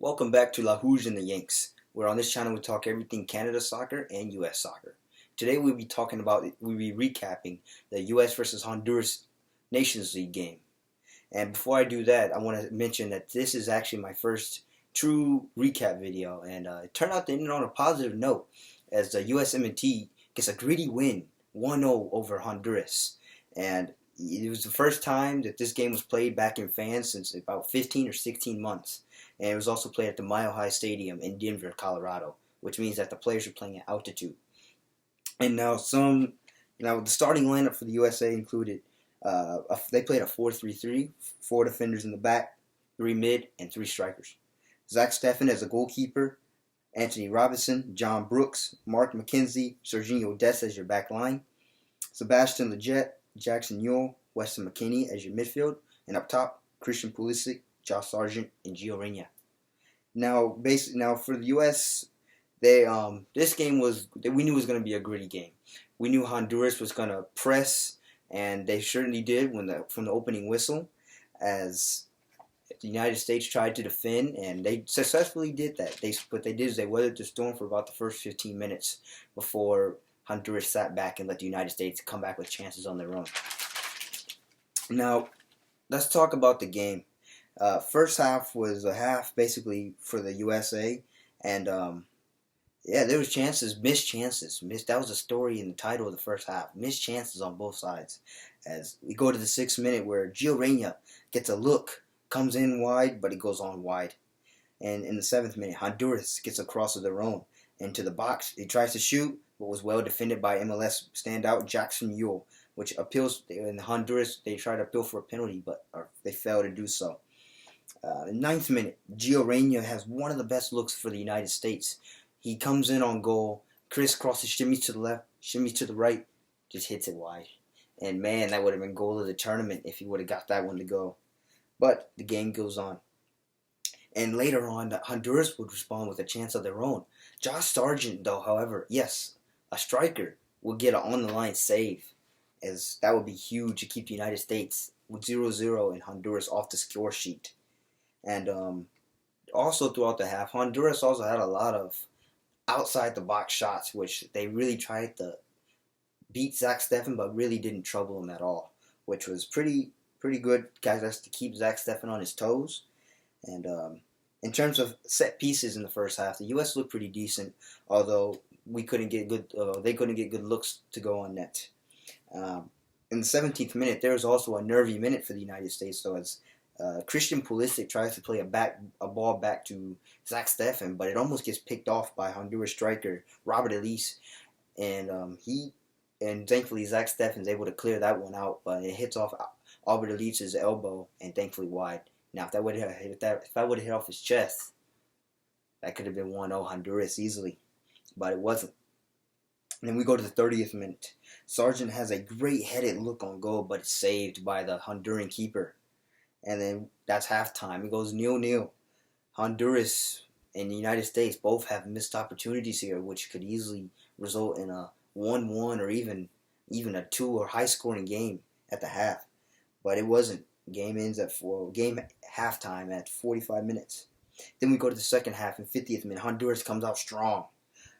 Welcome back to La Hooge and the Yanks, where on this channel we talk everything Canada soccer and U.S. soccer. Today we'll be recapping the U.S. versus Honduras Nations League game. And before I do that, I want to mention that this is actually my first true recap video, and it turned out to end on a positive note as the USMNT gets a gritty win, 1-0 over Honduras. And it was the first time that this game was played back in fans since about 15 or 16 months. And it was also played at the Mile High Stadium in Denver, Colorado, which means that the players are playing at altitude. And now the starting lineup for the USA included, they played a 4-3-3, 4 defenders in the back, 3 mid, and 3 strikers. Zach Steffen as a goalkeeper, Anthony Robinson, John Brooks, Mark McKenzie, Serginho Dest as your back line, Sebastian Lletget, Jackson Newell, Weston McKennie as your midfield, and up top, Christian Pulisic, Josh Sargent, and Gio Reyna. Now for the U.S., this game we knew it was going to be a gritty game. We knew Honduras was going to press, and they certainly did from the opening whistle, as the United States tried to defend, and they successfully did that. What they did is they weathered the storm for about the first 15 minutes before Honduras sat back and let the United States come back with chances on their own. Now, let's talk about the game. First half was a half basically for the USA, and there was missed chances. That was the story in the title of the first half. Missed chances on both sides. As we go to the 6th minute where Gio Reyna gets a look, comes in wide, but it goes on wide. And in the 7th minute, Honduras gets a cross of their own into the box. He tries to shoot, but was well defended by MLS standout Jackson Newell, which appeals. In Honduras, they tried to appeal for a penalty, but they failed to do so. In the 9th minute, Gio Reyna has one of the best looks for the United States. He comes in on goal, crisscrosses, shimmies to the left, shimmies to the right, just hits it wide. And man, that would have been goal of the tournament if he would have got that one to go. But the game goes on. And later on, Honduras would respond with a chance of their own. Josh Sargent, though, however, yes, a striker, will get an on-the-line save, as that would be huge to keep the United States with 0-0 and Honduras off the score sheet. And also throughout the half, Honduras also had a lot of outside-the-box shots, which they really tried to beat Zach Steffen, but really didn't trouble him at all, which was pretty good, guys. That's to keep Zach Steffen on his toes. And in terms of set pieces in the first half, the U.S. looked pretty decent, although they couldn't get good looks to go on net. In the 17th minute, there was also a nervy minute for the United States, though, as Christian Pulisic tries to play a ball back to Zach Steffen, but it almost gets picked off by Honduras striker Robert Elise, and thankfully Zach Steffen's able to clear that one out, but it hits off Albert Elise's elbow and thankfully wide. Now, if that would have hit off his chest, that could have been 1-0 Honduras easily, but it wasn't. And then we go to the 30th minute. Sargent has a great headed look on goal, but it's saved by the Honduran keeper. And then that's halftime. It goes 0-0. Honduras and the United States both have missed opportunities here, which could easily result in a 1-1 or even a 2 or high scoring game at the half. But it wasn't. Game halftime at 45 minutes. Then we go to the second half in 50th minute. Honduras comes out strong.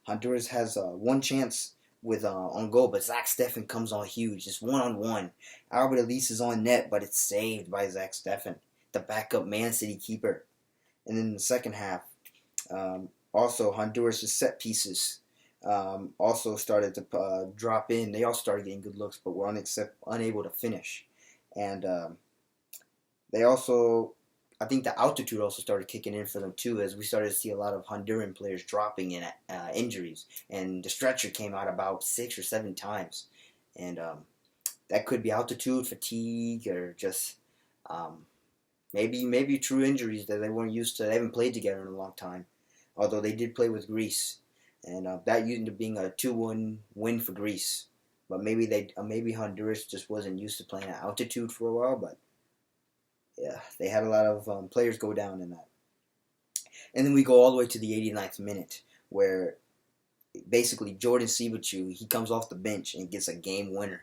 Honduras has one chance with on goal, but Zach Steffen comes on huge, just 1-on-1. Albert Elise is on net, but it's saved by Zach Steffen, the backup Man City keeper. And then in the second half, also Honduras' set pieces also started to drop in. They all started getting good looks, but were unable to finish. And they also, I think the altitude also started kicking in for them too, as we started to see a lot of Honduran players dropping in injuries, and the stretcher came out about 6 or 7 times, and that could be altitude fatigue or just maybe true injuries that they weren't used to. They haven't played together in a long time, although they did play with Greece, and that ended up being a 2-1 win for Greece. But maybe Honduras just wasn't used to playing at altitude for a while, but yeah, they had a lot of players go down in that. And then we go all the way to the 89th minute, where basically Jordan Siebatcheu, he comes off the bench and gets a game winner.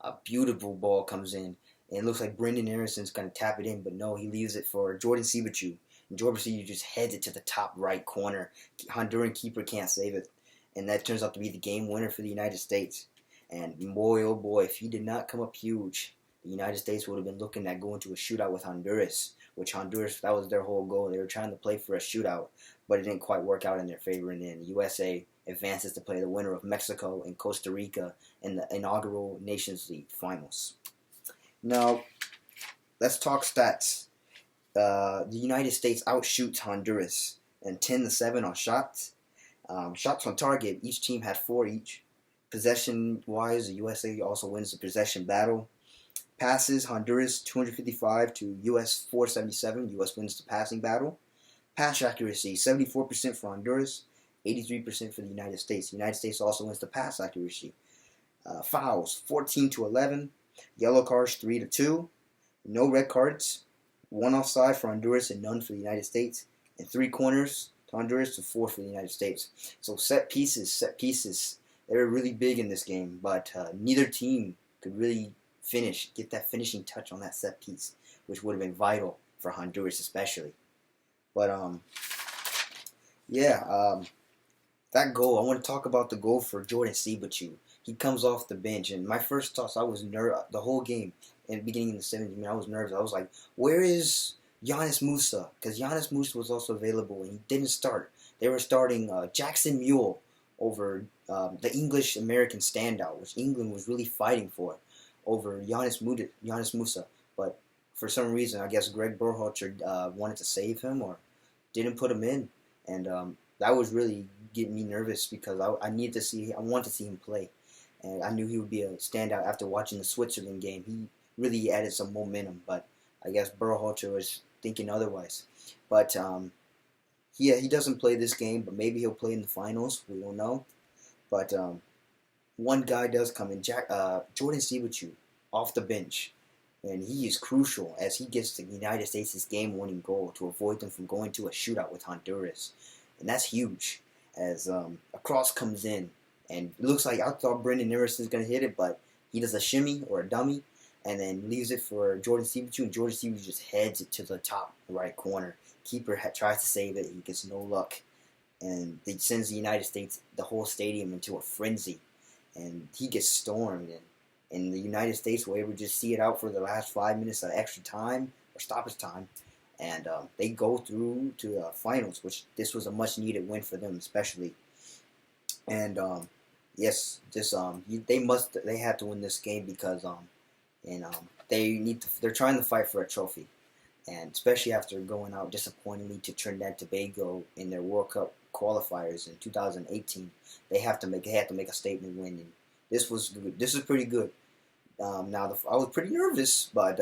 A beautiful ball comes in, and it looks like Brendan Harrison's going to tap it in, but no, he leaves it for Jordan Siebatcheu. And Jordan Seaweed just heads it to the top right corner. Honduran keeper can't save it. And that turns out to be the game winner for the United States. And boy, oh boy, if he did not come up huge, the United States would have been looking at going to a shootout with Honduras, which Honduras, that was their whole goal. They were trying to play for a shootout, but it didn't quite work out in their favor. And then the USA advances to play the winner of Mexico and Costa Rica in the inaugural Nations League finals. Now, let's talk stats. The United States outshoots Honduras and 10-7 on shots. Shots on target, each team had 4 each. Possession-wise, the USA also wins the possession battle. Passes, Honduras 255 to US 477. US wins the passing battle. Pass accuracy, 74% for Honduras, 83% for the United States. The United States also wins the pass accuracy. Fouls, 14-11. Yellow cards, 3-2. No red cards. 1 offside for Honduras and none for the United States. And 3 corners to Honduras to 4 for the United States. So set pieces. They were really big in this game, but neither team could really get that finishing touch on that set piece, which would have been vital for Honduras especially. But that goal, I want to talk about the goal for Jordan Seaweed. He comes off the bench, and my first thoughts, I was nervous the whole game. In the beginning of the 70th minute, I was nervous. I was like, where is Giannis Musa? Because Giannis Musa was also available, and he didn't start. They were starting Jackson Mule over the English-American standout, which England was really fighting for, over Giannis Musa. But for some reason, I guess Greg Berhalter wanted to save him or didn't put him in. And that was really getting me nervous because I wanted to see him play. And I knew he would be a standout after watching the Switzerland game. He really added some momentum, but I guess Berhalter was thinking otherwise. But he doesn't play this game, but maybe he'll play in the finals. We don't know. But one guy does come in, Jordan Seaweed off the bench, and he is crucial as he gets the United States' game-winning goal to avoid them from going to a shootout with Honduras. And that's huge as a cross comes in. And it looks like I thought Brendan Neris is going to hit it, but he does a shimmy or a dummy and then leaves it for Jordan Seaweed, and Jordan Seaweed just heads it to the top right corner. Keeper tries to save it. He gets no luck. And it sends the United States, the whole stadium, into a frenzy. And he gets stormed. And the United States were able to just see it out for the last 5 minutes of extra time or stoppage time. And they go through to the finals, which this was a much-needed win for them especially. And yes, they had to win this game because they're trying to fight for a trophy, and especially after going out disappointingly to Trinidad and Tobago in their World Cup qualifiers in 2018, they had to make a statement win, and this was good. This is pretty good. I was pretty nervous, but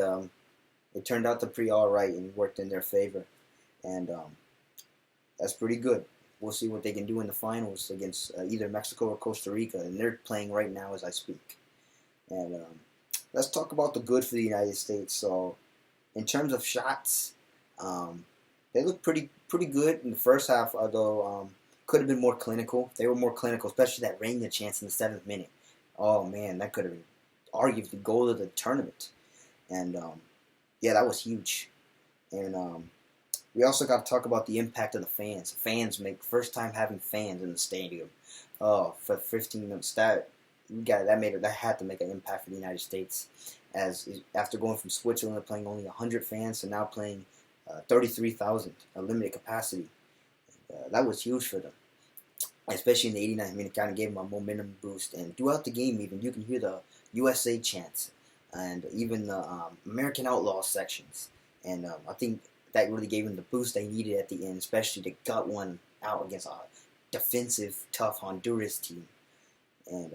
it turned out to pretty all right and worked in their favor, and that's pretty good. We'll see what they can do in the finals against either Mexico or Costa Rica, and they're playing right now as I speak. And let's talk about the good for the United States. So, in terms of shots, they look pretty good in the first half, although could have been more clinical. They were more clinical, especially that Reina chance in the 7th minute. Oh, man, that could have been arguably the goal of the tournament. And, that was huge. And we also got to talk about the impact of the fans. Fans first time having fans in the stadium. Oh, for 15 minutes, that had to make an impact for the United States. As after going from Switzerland to playing only 100 fans to now playing 33,000, a limited capacity, that was huge for them. Especially in the 89th minute, kind of gave them a momentum boost. And throughout the game, even you can hear the USA chants and even the American Outlaw sections. And I think that really gave them the boost they needed at the end, especially to gut one out against a defensive, tough Honduras team. And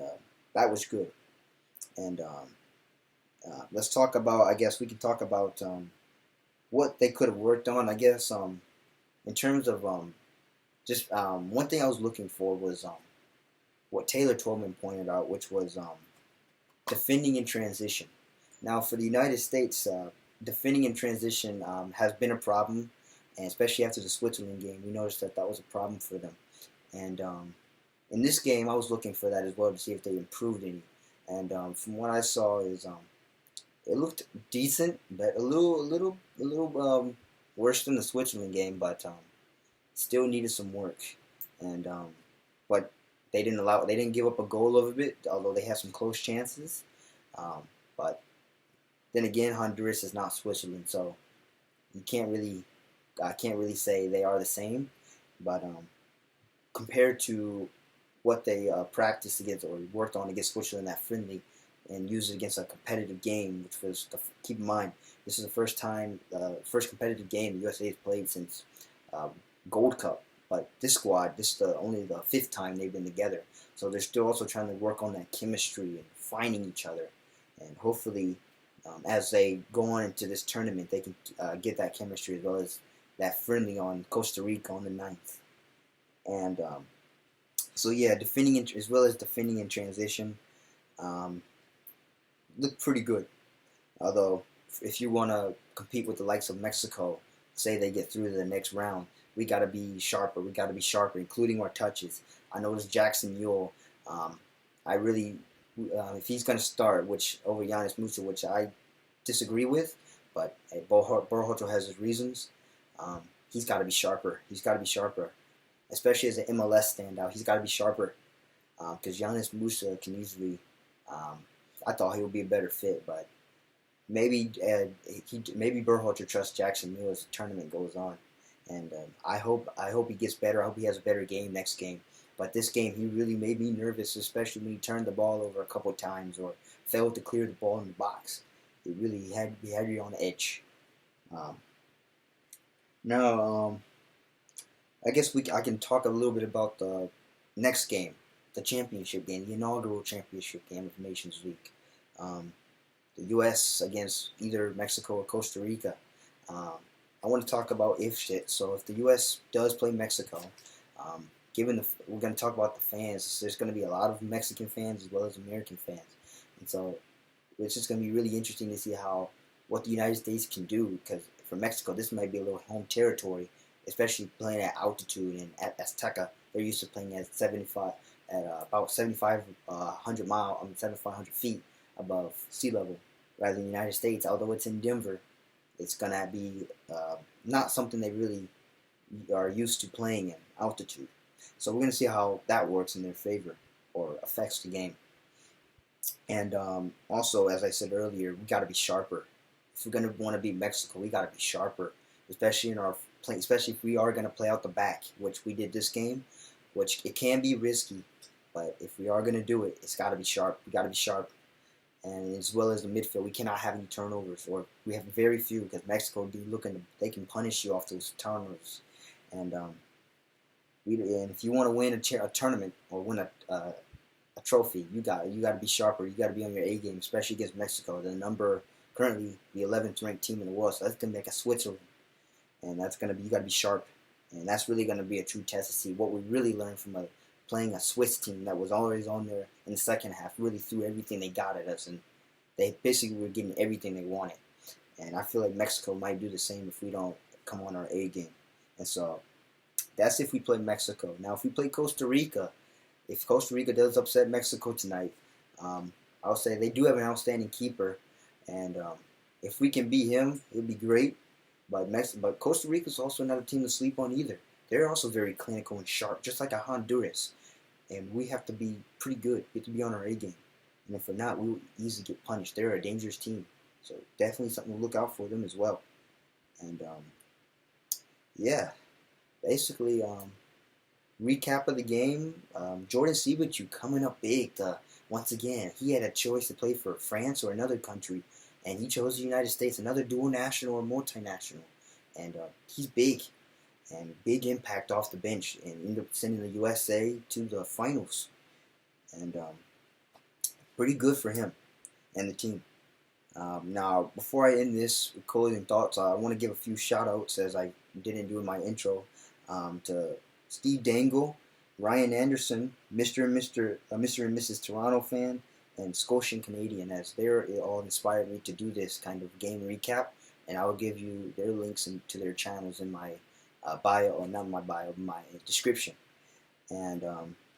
that was good. And let's talk about, I guess we can talk about what they could have worked on. I guess in terms of one thing I was looking for was what Taylor Twellman pointed out, which was defending in transition. Now, for the United States, defending in transition has been a problem, and especially after the Switzerland game, we noticed that was a problem for them. And in this game, I was looking for that as well to see if they improved any. And from what I saw, is it looked decent, but a little worse than the Switzerland game, but still needed some work. And but they didn't give up a goal of it, although they had some close chances. But then again, Honduras is not Switzerland, so you can't really I can't really say they are the same. But compared to what they practiced against or worked on against Switzerland that friendly, and used it against a competitive game, which was, keep in mind, this is the first first competitive game the USA has played since Gold Cup. But this squad, this is only the 5th time they've been together. So they're still also trying to work on that chemistry and finding each other. And hopefully, as they go on into this tournament, they can get that chemistry as well as that friendly on Costa Rica on the 9th. And so yeah, defending as well as defending in transition looked pretty good. Although, if you want to compete with the likes of Mexico, say they get through to the next round, we got to be sharper. We got to be sharper, including our touches. I noticed Jackson Mule. I really, if he's going to start, which over Giannis Musa, which I disagree with, but hey, Berhalter has his reasons. He's got to be sharper. He's got to be sharper, especially as an MLS standout. He's got to be sharper because Giannis Musa can easily. I thought he would be a better fit, but maybe maybe Berhalter trusts Jackson Mule as the tournament goes on. And I hope he gets better. I hope he has a better game next game. But this game, he really made me nervous, especially when he turned the ball over a couple times or failed to clear the ball in the box. It really had you on edge. Now, I guess I can talk a little bit about the next game, the championship game, the inaugural championship game of Nations League. The U.S. against either Mexico or Costa Rica. I want to talk about if shit. So if the U.S. does play Mexico, we're going to talk about the fans. There's going to be a lot of Mexican fans as well as American fans, and so it's just going to be really interesting to see what the United States can do. Because for Mexico, this might be a little home territory, especially playing at altitude and at Azteca. They're used to playing at about 7,500 feet above sea level, rather than the United States. Although it's in Denver, it's going to be not something they really are used to playing in altitude. So we're going to see how that works in their favor or affects the game. And also, as I said earlier, we got to be sharper. If we're going to want to beat Mexico, we got to be sharper, especially especially if we are going to play out the back, which we did this game, which it can be risky. But if we are going to do it, it's got to be sharp. We got to be sharp. And as well as the midfield, we cannot have any turnovers, or we have very few because Mexico they can punish you off those turnovers. And if you want to win a tournament or win a trophy, you got to be sharper. You got to be on your A game, especially against Mexico, currently the 11th ranked team in the world. So that's gonna make a Switzerland, and you got to be sharp, and that's really gonna be a true test to see what we really learned from playing a Swiss team that was always on there in the second half, really threw everything they got at us, and they basically were getting everything they wanted. And I feel like Mexico might do the same if we don't come on our A game. And so that's if we play Mexico. Now, if we play Costa Rica, if Costa Rica does upset Mexico tonight, I'll say they do have an outstanding keeper, and if we can beat him, it would be great. But Costa Rica is also not a team to sleep on either. They're also very clinical and sharp, just like a Honduras. And we have to be pretty good. We have to be on our A game. And if we're not, we will easily get punished. They're a dangerous team. So definitely something to look out for them as well. And yeah, basically, recap of the game. Jordan Siebatcheu coming up big. Once again, he had a choice to play for France or another country. And he chose the United States, another dual national or multinational. And he's big. And big impact off the bench, and ended up sending the USA to the finals. And pretty good for him and the team. Now, before I end this with closing thoughts, I want to give a few shout-outs, as I didn't do in my intro, to Steve Dangle, Ryan Anderson, Mr. and Mrs. Toronto fan, and Scotian Canadian, as they're all inspired me to do this kind of game recap. And I will give you their links to their channels in my bio, or not my bio, my description, and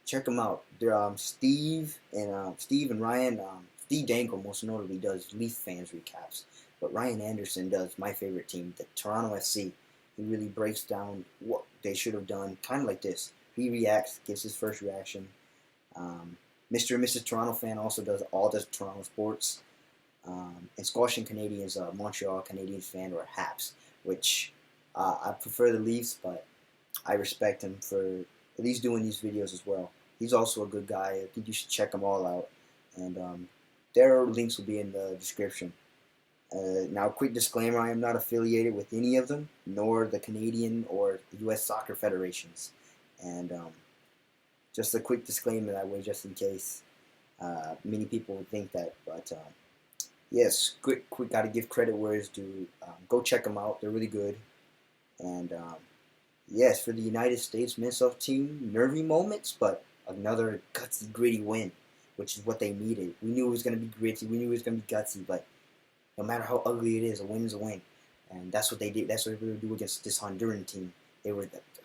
check them out. They're Steve and Ryan. Steve Dangle most notably does Leaf fans recaps, but Ryan Anderson does my favorite team, the Toronto FC, He really breaks down what they should have done, kind of like this. He reacts, gives his first reaction. Mr. and Mrs. Toronto fan also does all the Toronto sports. And Squashing Canadians, Montreal Canadiens fan, or Haps, which I prefer the Leafs, but I respect him for at least doing these videos as well. He's also a good guy. I think you should check them all out. And their links will be in the description. Now, quick disclaimer, I am not affiliated with any of them, nor the Canadian or the U.S. Soccer Federations. And just a quick disclaimer that way, just in case. Many people would think that, but yes, quick, got to give credit where it's due. Go check them out; they're really good. And yes, for the United States men's team, nervy moments, but another gutsy, gritty win, which is what they needed. We knew it was going to be gritty. We knew it was going to be gutsy, but no matter how ugly it is, a win is a win. And that's what they did. That's what they were do against this Honduran team.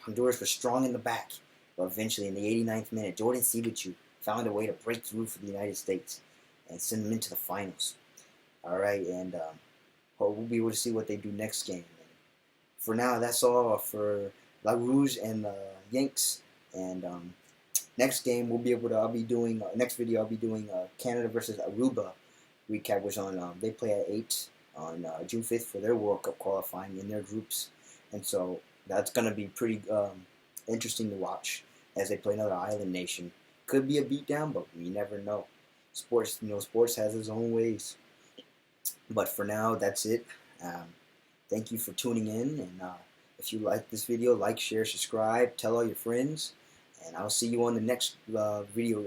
Honduras was strong in the back, but eventually in the 89th minute, Jordan Sibichu found a way to break through for the United States and send them into the finals. All right, and we'll be able to see what they do next game. And for now, that's all for La Rouge and the Yanks. And next game, we'll be able to. I'll be doing next video. I'll be doing Canada versus Aruba recap, which on they play at 8 on June 5th for their World Cup qualifying in their groups, and so that's gonna be pretty interesting to watch as they play another island nation. Could be a beatdown, but we never know. Sports, sports has its own ways. But for now, that's it. Thank you for tuning in, and if you like this video, like, share, subscribe, tell all your friends, and I'll see you on the next video.